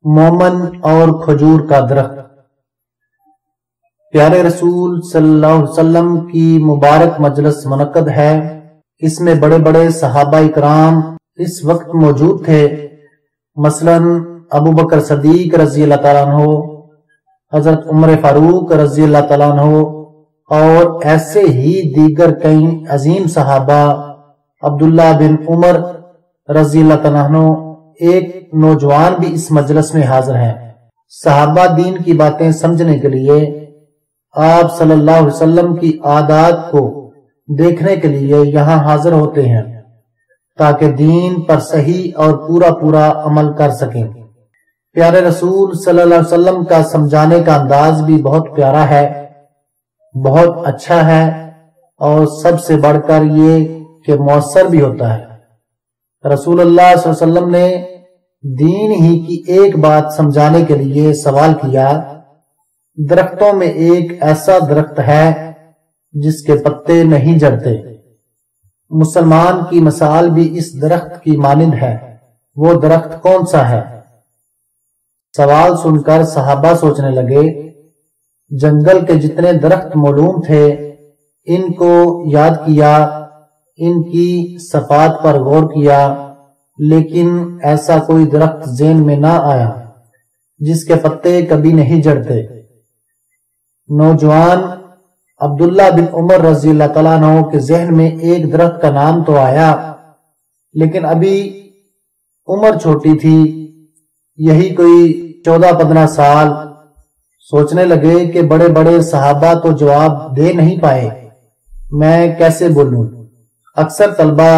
مومن اور کھجور کا درخت۔ پیارے رسول صلی اللہ علیہ وسلم کی مبارک مجلس منعقد ہے۔ اس میں بڑے بڑے صحابہ اکرام اس وقت موجود تھے، مثلا ابو بکر صدیق رضی اللہ تعالیٰ عنہ، حضرت عمر فاروق رضی اللہ تعالیٰ عنہ، اور ایسے ہی دیگر کئی عظیم صحابہ، عبداللہ بن عمر رضی اللہ تعالیٰ عنہ، ایک نوجوان بھی اس مجلس میں حاضر ہیں۔ صحابہ دین کی باتیں سمجھنے کے لیے آپ صلی اللہ علیہ وسلم کی عادات کو دیکھنے کے لیے یہاں حاضر ہوتے ہیں تاکہ دین پر صحیح اور پورا عمل کر سکیں۔ پیارے رسول صلی اللہ علیہ وسلم کا سمجھانے کا انداز بھی بہت پیارا ہے، بہت اچھا ہے، اور سب سے بڑھ کر یہ کہ مؤثر بھی ہوتا ہے۔ رسول اللہ صلی اللہ علیہ وسلم نے دین ہی کی ایک بات سمجھانے کے لیے سوال کیا، درختوں میں ایک ایسا درخت ہے جس کے پتے نہیں جھڑتے، مسلمان کی مثال بھی اس درخت کی مانند ہے، وہ درخت کون سا ہے؟ سوال سن کر صحابہ سوچنے لگے، جنگل کے جتنے درخت معلوم تھے ان کو یاد کیا، ان کی صفات پر غور کیا، لیکن ایسا کوئی درخت ذہن میں نہ آیا جس کے پتے کبھی نہیں جھڑتے۔ نوجوان عبداللہ بن عمر رضی اللہ تعالیٰ عنہ کے ذہن میں ایک درخت کا نام تو آیا، لیکن ابھی عمر چھوٹی تھی، یہی کوئی 14-15 سال۔ سوچنے لگے کہ بڑے بڑے صحابہ تو جواب دے نہیں پائے، میں کیسے بولوں؟ اکثر طلبہ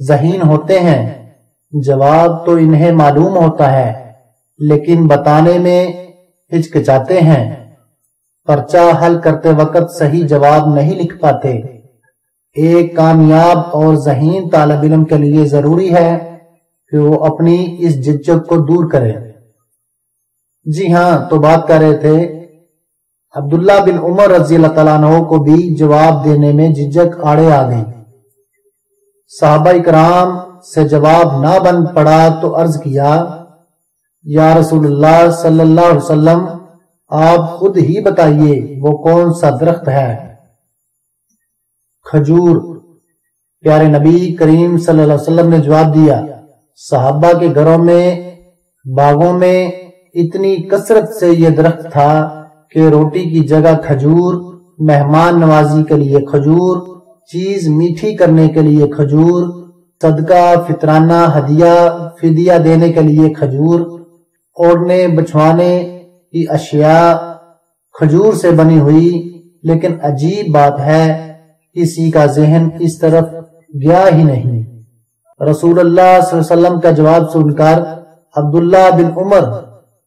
ذہین ہوتے ہیں، جواب تو انہیں معلوم ہوتا ہے لیکن بتانے میں ہچکچاتے ہیں، پرچہ حل کرتے وقت صحیح جواب نہیں لکھ پاتے۔ ایک کامیاب اور ذہین طالب علم کے لیے ضروری ہے کہ وہ اپنی اس جھجک کو دور کرے۔ جی ہاں، تو بات کر رہے تھے عبداللہ بن عمر رضی اللہ تعالیٰ عنہ کو بھی جواب دینے میں جھجک آڑے آ گئی۔ صحابہ اکرام سے جواب نہ بن پڑا تو عرض کیا، یا رسول اللہ صلی اللہ علیہ وسلم، آپ خود ہی بتائیے وہ کون سا درخت ہے؟ کھجور۔ پیارے نبی کریم صلی اللہ علیہ وسلم نے جواب دیا، صحابہ کے گھروں میں، باغوں میں اتنی کثرت سے یہ درخت تھا کہ روٹی کی جگہ کھجور، مہمان نوازی کے لیے کھجور، چیز میٹھی کرنے کے لیے کھجور، صدقہ، فطرانہ، ہدیہ، فدیہ دینے کے لیے کھجور، اوڑھنے بچھوانے کی اشیاء کھجور سے بنی ہوئی۔ لیکن عجیب بات ہے، کسی کا ذہن اس طرف گیا ہی نہیں۔ رسول اللہ صلی اللہ علیہ وسلم کا جواب سن کر عبداللہ بن عمر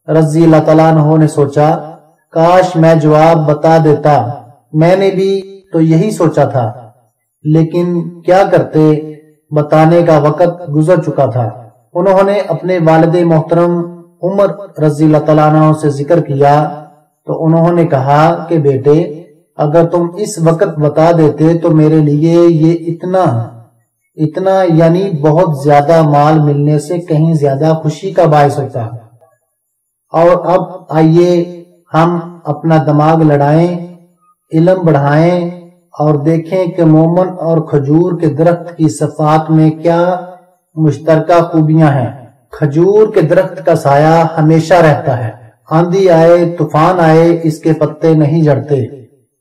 رضی اللہ تعالیٰ عنہ نے سوچا، کاش میں جواب بتا دیتا، میں نے بھی تو یہی سوچا تھا، لیکن کیا کرتے، بتانے کا وقت گزر چکا تھا۔ انہوں نے اپنے والد محترم عمر رضی اللہ تعالیٰ عنہ سے ذکر کیا تو انہوں نے کہا کہ بیٹے، اگر تم اس وقت بتا دیتے تو میرے لیے یہ اتنا یعنی بہت زیادہ مال ملنے سے کہیں زیادہ خوشی کا باعث ہوتا۔ اور اب آئیے ہم اپنا دماغ لڑائیں، علم بڑھائیں اور دیکھیں کہ مومن اور کھجور کے درخت کی صفات میں کیا مشترکہ خوبیاں ہیں۔ کھجور کے درخت کا سایہ ہمیشہ رہتا ہے، آندھی آئے طوفان آئے اس کے پتے نہیں جھڑتے۔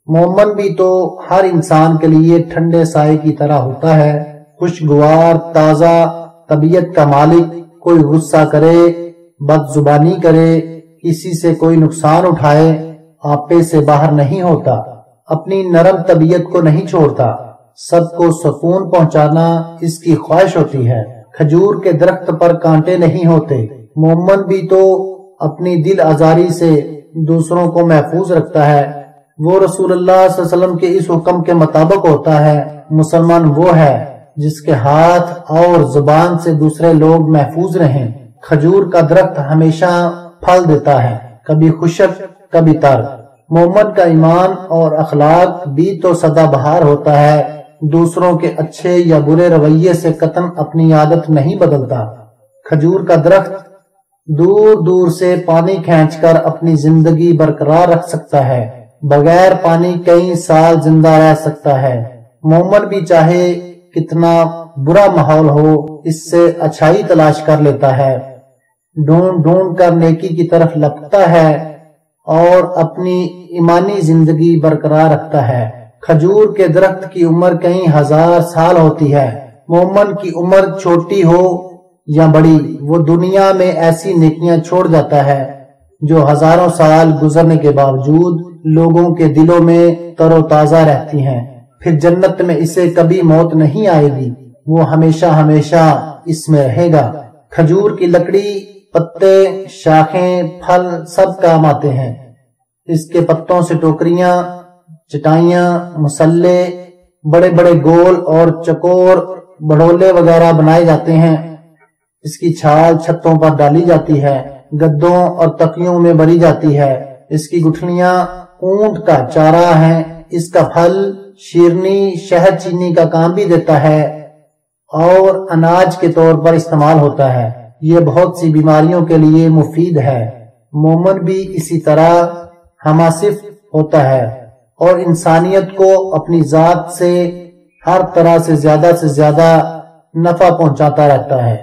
مومن بھی تو ہر انسان کے لیے ٹھنڈے سائے کی طرح ہوتا ہے، خوشگوار، تازہ طبیعت کا مالک۔ کوئی غصہ کرے، بد زبانی کرے، کسی سے کوئی نقصان اٹھائے، آپے سے باہر نہیں ہوتا، اپنی نرم طبیعت کو نہیں چھوڑتا، سب کو سکون پہنچانا اس کی خواہش ہوتی ہے۔ کھجور کے درخت پر کانٹے نہیں ہوتے۔ مومن بھی تو اپنی دل آزاری سے دوسروں کو محفوظ رکھتا ہے، وہ رسول اللہ صلی اللہ علیہ وسلم کے اس حکم کے مطابق ہوتا ہے۔ مسلمان وہ ہے جس کے ہاتھ اور زبان سے دوسرے لوگ محفوظ رہیں۔ کھجور کا درخت ہمیشہ پھل دیتا ہے، کبھی خشک کبھی تر۔ مومن کا ایمان اور اخلاق بھی تو سدا بہار ہوتا ہے، دوسروں کے اچھے یا برے رویے سے قطعاً اپنی عادت نہیں بدلتا۔ کھجور کا درخت دور دور سے پانی کھینچ کر اپنی زندگی برقرار رکھ سکتا ہے، بغیر پانی کئی سال زندہ رہ سکتا ہے۔ مومن بھی چاہے کتنا برا ماحول ہو، اس سے اچھائی تلاش کر لیتا ہے، ڈھونڈ ڈھونڈ کر نیکی کی طرف لپکتا ہے اور اپنی ایمانی زندگی برقرار رکھتا ہے۔ کھجور کے درخت کی عمر کئی ہزار سال ہوتی ہے۔ مومن کی عمر چھوٹی ہو یا بڑی، وہ دنیا میں ایسی نیکیاں چھوڑ جاتا ہے جو ہزاروں سال گزرنے کے باوجود لوگوں کے دلوں میں تر و تازہ رہتی ہیں۔ پھر جنت میں اسے کبھی موت نہیں آئے گی، وہ ہمیشہ ہمیشہ اس میں رہے گا۔ کھجور کی لکڑی، پتے، شاخیں، پھل سب کام آتے ہیں۔ اس کے پتوں سے ٹوکریاں، چٹائیاں، مسلے، بڑے بڑے گول اور چکور بڑولے وغیرہ بنائے جاتے ہیں۔ اس کی چھال چھتوں پر ڈالی جاتی ہے، گدوں اور تکیوں میں بری جاتی ہے۔ اس کی گٹھلیاں اونٹ کا چارہ ہیں۔ اس کا پھل شیرنی، شہد چینی کا کام بھی دیتا ہے اور اناج کے طور پر استعمال ہوتا ہے۔ یہ بہت سی بیماریوں کے لیے مفید ہے۔ مومن بھی اسی طرح ہماسف ہوتا ہے اور انسانیت کو اپنی ذات سے ہر طرح سے زیادہ نفع پہنچاتا رہتا ہے۔